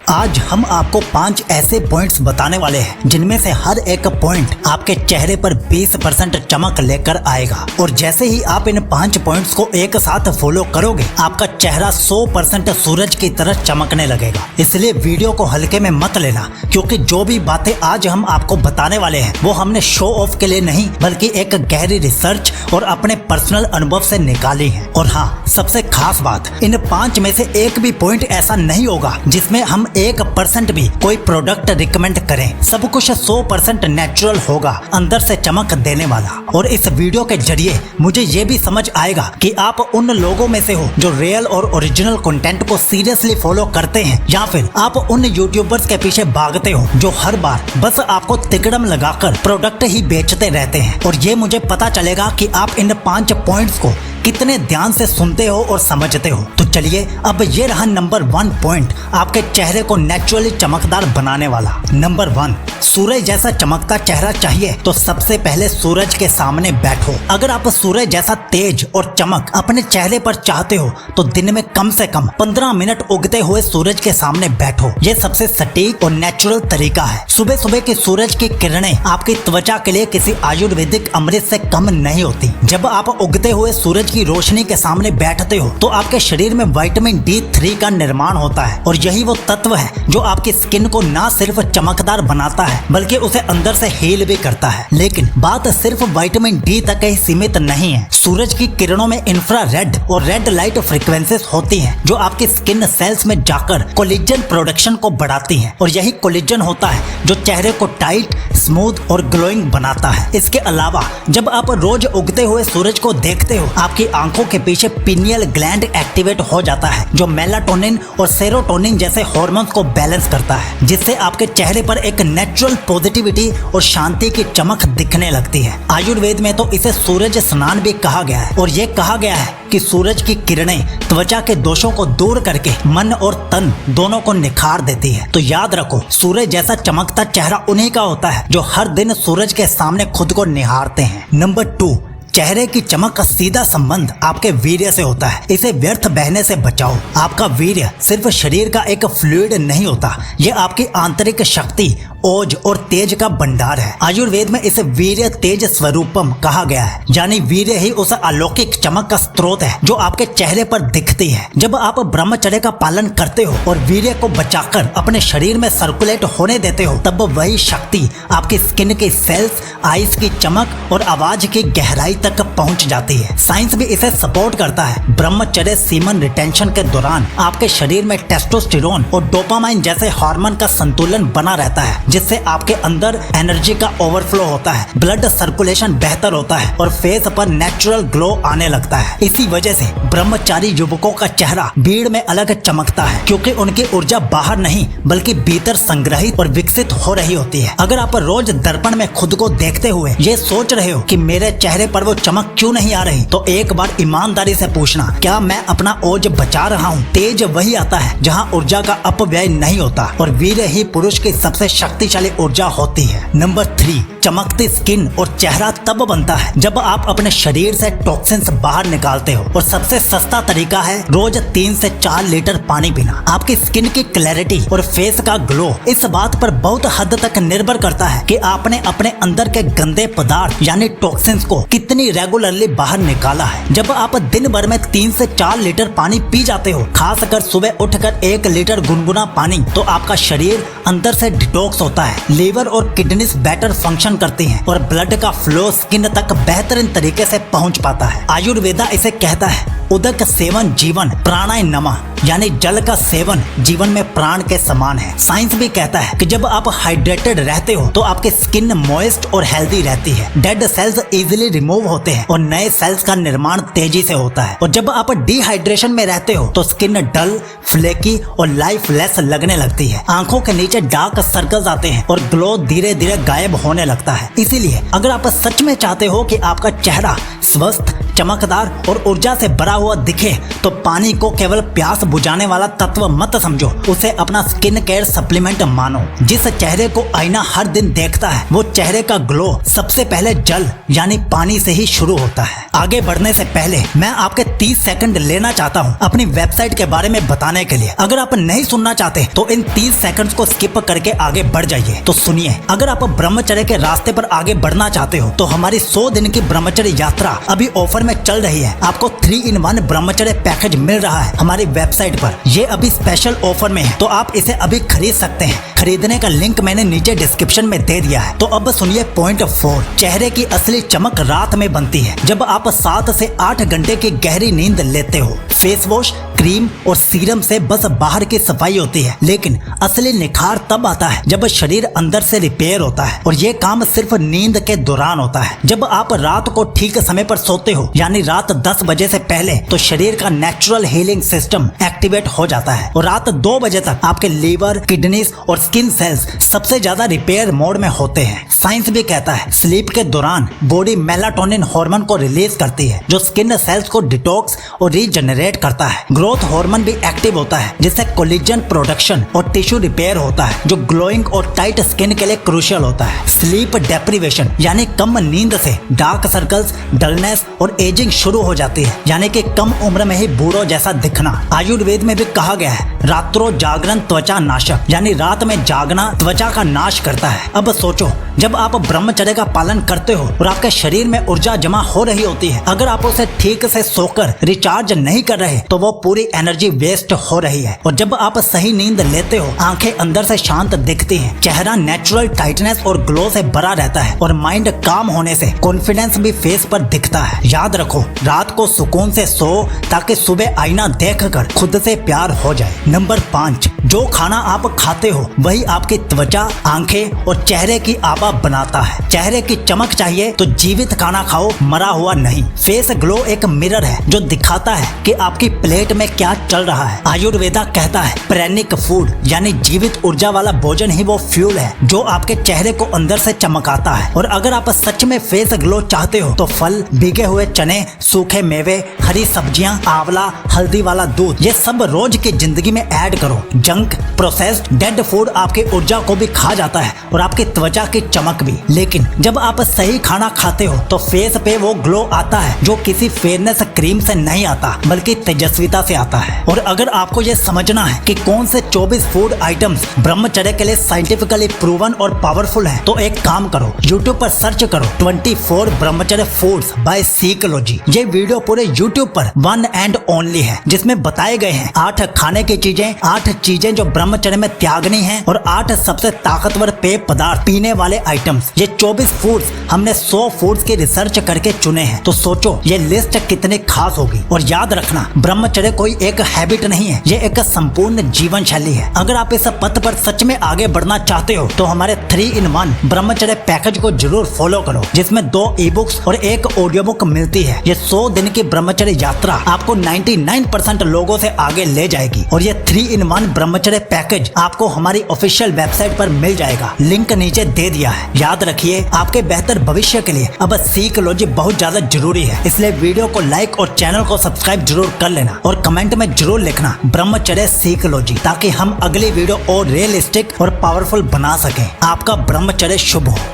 आज हम आपको 5 ऐसे पॉइंट्स बताने वाले हैं जिनमें से हर एक पॉइंट आपके चेहरे पर 20% चमक लेकर आएगा। और जैसे ही आप इन 5 पॉइंट्स को एक साथ फॉलो करोगे आपका चेहरा 100% सूरज की तरह चमकने लगेगा। इसलिए वीडियो को हल्के में मत लेना, क्योंकि जो भी बातें आज हम आपको बताने वाले हैं वो हमने शो ऑफ के लिए नहीं बल्कि एक गहरी रिसर्च और अपने पर्सनल अनुभव से निकाली है। और हाँ, सबसे खास बात, इन 5 में से एक भी पॉइंट ऐसा नहीं होगा जिसमें हम 1% भी कोई प्रोडक्ट रिकमेंड करें। सब कुछ 100% नेचुरल होगा, अंदर से चमक देने वाला। और इस वीडियो के जरिए मुझे ये भी समझ आएगा कि आप उन लोगों में से हो जो रियल और ओरिजिनल कंटेंट को सीरियसली फॉलो करते हैं, या फिर आप उन यूट्यूबर्स के पीछे भागते हो जो हर बार बस आपको तिकड़म लगाकर प्रोडक्ट ही बेचते रहते हैं। और ये मुझे पता चलेगा कि आप इन 5 पॉइंट्स को कितने ध्यान से सुनते हो और समझते हो। तो चलिए, अब ये रहा नंबर 1 पॉइंट आपके चेहरे को नेचुरली चमकदार बनाने वाला। नंबर 1, सूरज जैसा चमकता चेहरा चाहिए तो सबसे पहले सूरज के सामने बैठो। अगर आप सूरज जैसा तेज और चमक अपने चेहरे पर चाहते हो तो दिन में कम से कम 15 मिनट उगते हुए सूरज के सामने बैठो। ये सबसे सटीक और नेचुरल तरीका है। सुबह सुबह की सूरज की किरणें आपकी त्वचा के लिए किसी आयुर्वेदिक अमृत से कम नहीं होती। जब आप उगते हुए सूरज की रोशनी के सामने बैठते हो तो आपके शरीर में विटामिन D3 का निर्माण होता है, और यही वो तत्व है जो आपकी स्किन को ना सिर्फ चमकदार बनाता है बल्कि उसे अंदर से हील भी करता है। लेकिन बात सिर्फ विटामिन D तक ही सीमित नहीं है। सूरज की किरणों में इंफ्रारेड और रेड लाइट फ्रीक्वेंसीज होती हैं जो आपकी स्किन सेल्स में जाकर कोलेजन प्रोडक्शन को बढ़ाती हैं, और यही कोलेजन होता है जो चेहरे को टाइट, स्मूथ और ग्लोइंग बनाता है। इसके अलावा जब आप रोज उगते हुए सूरज को देखते हो आपकी आंखों के पीछे पिनियल ग्लैंड एक्टिवेट हो जाता है जो मेलाटोनिन और सेरोटोनिन जैसे हार्मोन्स को बैलेंस करता है, जिससे आपके चेहरे पर एक नेचुरल पॉजिटिविटी और शांति की चमक दिखने लगती है। आयुर्वेद में तो इसे सूरज स्नान भी कहा गया है, और ये कहा गया है कि सूरज की किरणें त्वचा के दोषों को दूर करके मन और तन दोनों को निखार देती है। तो याद रखो, सूरज जैसा चमकता चेहरा उन्हीं का होता है जो हर दिन सूरज के सामने खुद को निहारते हैं। नंबर 2, चेहरे की चमक का सीधा संबंध आपके वीर्य से होता है। इसे व्यर्थ बहने से बचाओ। आपका वीर्य सिर्फ शरीर का एक फ्लूइड नहीं होता, यह आपकी आंतरिक शक्ति, ओज और तेज का भंडार है। आयुर्वेद में इसे वीर्य तेज स्वरूपम कहा गया है, यानी वीर्य ही उस अलौकिक चमक का स्रोत है जो आपके चेहरे पर दिखती है। जब आप ब्रह्मचर्य का पालन करते हो और वीर्य को बचाकर अपने शरीर में सर्कुलेट होने देते हो, तब वही शक्ति आपकी स्किन के सेल्स, आईज की चमक और आवाज की गहराई तक पहुंच जाती है। साइंस भी इसे सपोर्ट करता है। ब्रह्मचर्य सीमन रिटेंशन के दौरान आपके शरीर में टेस्टोस्टेरोन और डोपामाइन जैसे हार्मोन का संतुलन बना रहता है, जिससे आपके अंदर एनर्जी का ओवरफ्लो होता है, ब्लड सर्कुलेशन बेहतर होता है और फेस पर नेचुरल ग्लो आने लगता है। इसी वजह से ब्रह्मचारी युवकों का चेहरा भीड़ में अलग चमकता है, क्योंकि उनकी ऊर्जा बाहर नहीं बल्कि भीतर संग्रहित और विकसित हो रही होती है। अगर आप रोज दर्पण में खुद को देखते हुए ये सोच रहे हो कि मेरे चेहरे पर वो चमक क्यों नहीं आ रही, तो एक बार ईमानदारी से पूछना, क्या मैं अपना ओज बचा रहा हूँ? तेज वही आता है जहाँ ऊर्जा का अपव्यय नहीं होता, और वीर्य ही पुरुष की सबसे शक्तिशाली ऊर्जा होती है। नंबर 3, चमकती स्किन और चेहरा तब बनता है जब आप अपने शरीर से टॉक्सिन्स बाहर निकालते हो, और सबसे सस्ता तरीका है रोज 3 से 4 लीटर पानी पीना। आपकी स्किन की क्लैरिटी और फेस का ग्लो इस बात पर बहुत हद तक निर्भर करता है कि आपने अपने अंदर के गंदे पदार्थ यानी टॉक्सिन्स को कितनी रेगुलरली बाहर निकाला है। जब आप दिन भर में 3 से 4 लीटर पानी पी जाते हो, खासकर सुबह उठकर 1 लीटर गुनगुना पानी, तो आपका शरीर अंदर से डिटॉक्स होता है, लीवर और किडनीज बेटर फंक्शन करती हैं और ब्लड का फ्लो स्किन तक बेहतरीन तरीके से पहुंच पाता है। आयुर्वेदा इसे कहता है उदक सेवन जीवन प्राणाय नमः, यानी जल का सेवन जीवन में प्राण के समान है। साइंस भी कहता है कि जब आप हाइड्रेटेड रहते हो तो आपकी स्किन मॉइस्ट और हेल्दी रहती है, डेड सेल्स इजीली रिमूव होते हैं और नए सेल्स का निर्माण तेजी से होता है। और जब आप डिहाइड्रेशन में रहते हो तो स्किन डल, फ्लेकी और लाइफलेस लगने लगती है। आंखों के नीचे डार्क सर्कल्स आते हैं और ग्लो धीरे धीरे गायब होने लगता है। इसीलिए अगर आप सच में चाहते हो कि आपका चेहरा स्वस्थ, चमकदार और ऊर्जा से भरा हुआ दिखे, तो पानी को केवल प्यास बुझाने वाला तत्व मत समझो, उसे अपना स्किन केयर सप्लीमेंट मानो। जिस चेहरे को आईना हर दिन देखता है वो चेहरे का ग्लो सबसे पहले जल यानी पानी से ही शुरू होता है। आगे बढ़ने से पहले मैं आपके 30 सेकंड लेना चाहता हूं अपनी वेबसाइट के बारे में बताने के लिए। अगर आप नहीं सुनना चाहते तो इन 30 सेकंड्स को स्किप करके आगे बढ़ जाइए। तो सुनिए, अगर आप ब्रह्मचर्य के रास्ते पर आगे बढ़ना चाहते हो तो हमारी 100 दिन की ब्रह्मचर्य यात्रा अभी ऑफर में चल रही है। आपको 3-in-1 ब्रह्मचर्य पैकेज मिल रहा है हमारी वेबसाइट पर। ये अभी स्पेशल ऑफर में है, तो आप इसे अभी खरीद सकते हैं। खरीदने का लिंक मैंने नीचे डिस्क्रिप्शन में दे दिया है। तो अब सुनिए पॉइंट 4। चेहरे की असली चमक रात में बनती है जब आप 7 से 8 घंटे की गहरी नींद लेते हो। फेस वॉश, क्रीम और सीरम से बस बाहर की सफाई होती है, लेकिन असली निखार तब आता है जब शरीर अंदर से रिपेयर होता है। और ये काम सिर्फ नींद के दौरान होता है। जब आप रात को ठीक समय पर सोते हो, यानी रात 10 बजे से पहले, तो शरीर का नेचुरल हीलिंग सिस्टम एक्टिवेट हो जाता है और रात 2 बजे तक आपके लीवर, किडनीज और स्किन सेल्स सबसे ज्यादा रिपेयर मोड में होते हैं। साइंस भी कहता है स्लीप के दौरान बॉडी मेलाटोनिन हार्मोन को रिलीज करती है जो स्किन सेल्स को डिटॉक्स और रीजनरेट करता है। ग्रोथ हार्मोन भी एक्टिव होता है जिससे कोलेजन प्रोडक्शन और टिश्यू रिपेयर होता है जो ग्लोइंग और टाइट स्किन के लिए क्रूशियल होता है। स्लीप डेप्रिवेशन यानी कम नींद से डार्क सर्कल्स, डलनेस और एजिंग शुरू हो जाती है, यानी कि कम उम्र में ही बूढ़ों जैसा दिखना। आयुर्वेद में भी कहा गया है रात्रो जागरण त्वचा नाशक, यानी रात में जागना त्वचा का नाश करता है। अब सोचो, जब आप ब्रह्मचर्य का पालन करते हो और आपके शरीर में ऊर्जा जमा हो रही होती है, अगर आप उसे ठीक से सोकर रिचार्ज नहीं कर रहे तो वो पूरी एनर्जी वेस्ट हो रही है। और जब आप सही नींद लेते हो, आंखें अंदर से शांत दिखती हैं, चेहरा नेचुरल टाइटनेस और ग्लो से भरा रहता है और माइंड काम होने से कॉन्फिडेंस भी फेस पर दिखता है। याद रखो, रात को सुकून से सो ताकि सुबह आईना देखकर खुद से प्यार हो जाए। नंबर 5, जो खाना आप खाते हो वही आपकी त्वचा, आंखें और चेहरे की आभा बनाता है। चेहरे की चमक चाहिए तो जीवित खाना खाओ, मरा हुआ नहीं। फेस ग्लो एक मिरर है जो दिखाता है कि आपकी प्लेट में क्या चल रहा है। आयुर्वेदा कहता है प्रेनिक फूड यानी जीवित ऊर्जा वाला भोजन ही वो फ्यूल है जो आपके चेहरे को अंदर से चमकाता है। और अगर आप सच में फेस ग्लो चाहते हो तो फल, भीगे हुए चने, सूखे मेवे, हरी सब्जियां, आंवला, हल्दी वाला दूध, ये सब रोज की जिंदगी में ऐड करो। जंक, प्रोसेस्ड, डेड फूड आपकी ऊर्जा को भी खा जाता है और आपकी त्वचा की चमक भी। लेकिन जब आप सही खाना खाते हो तो फेस पे वो ग्लो आता है जो किसी फेयरनेस क्रीम से नहीं आता बल्कि तेजस्विता से आता है। और अगर आपको ये समझना है कि कौन से 24 फूड आइटम्स ब्रह्मचर्य के लिए साइंटिफिकली प्रूवन और पावरफुल हैं, तो एक काम करो, YouTube पर सर्च करो 24 ब्रह्मचर्य फूड्स बाय सीकोलॉजी। ये वीडियो पूरे YouTube पर वन एंड ओनली है जिसमें बताए गए हैं 8 खाने की चीजें, 8 चीजें जो ब्रह्मचर्य में त्यागनी है और 8 सबसे ताकतवर पेय पदार्थ, पीने वाले आइटम्स। ये 24 फूड्स हमने 100 फूड्स की रिसर्च करके चुने हैं। तो सोचो ये लिस्ट कितनी खास होगी। और याद रखना, ब्रह्मचर्य कोई एक हैबिट नहीं है, ये एक संपूर्ण जीवन शैली है। अगर आप इस पथ पर सच में आगे बढ़ना चाहते हो तो हमारे 3-in-1 ब्रह्मचर्य पैकेज को जरूर फॉलो करो, जिसमें 2 ई-बुक्स और 1 ऑडियो बुक मिलती है। ये 100 दिन की ब्रह्मचर्य यात्रा आपको 99% लोगों से आगे ले जाएगी। और ये 3-in-1 ब्रह्मचर्य पैकेज आपको हमारी ऑफिशियल वेबसाइट पर मिल जाएगा, लिंक नीचे दे दिया है। याद रखिए, आपके बेहतर भविष्य के लिए अब सीकोलॉजी बहुत ज्यादा जरूरी है, इसलिए वीडियो को लाइक और चैनल को सब्सक्राइब जरूर कर लेना और कमेंट में जरूर लिखना ब्रह्मचर्य सीकोलॉजी, ताकि हम अगली वीडियो और रियलिस्टिक और पावरफुल बना सकें। आपका ब्रह्मचर्य शुभ हो।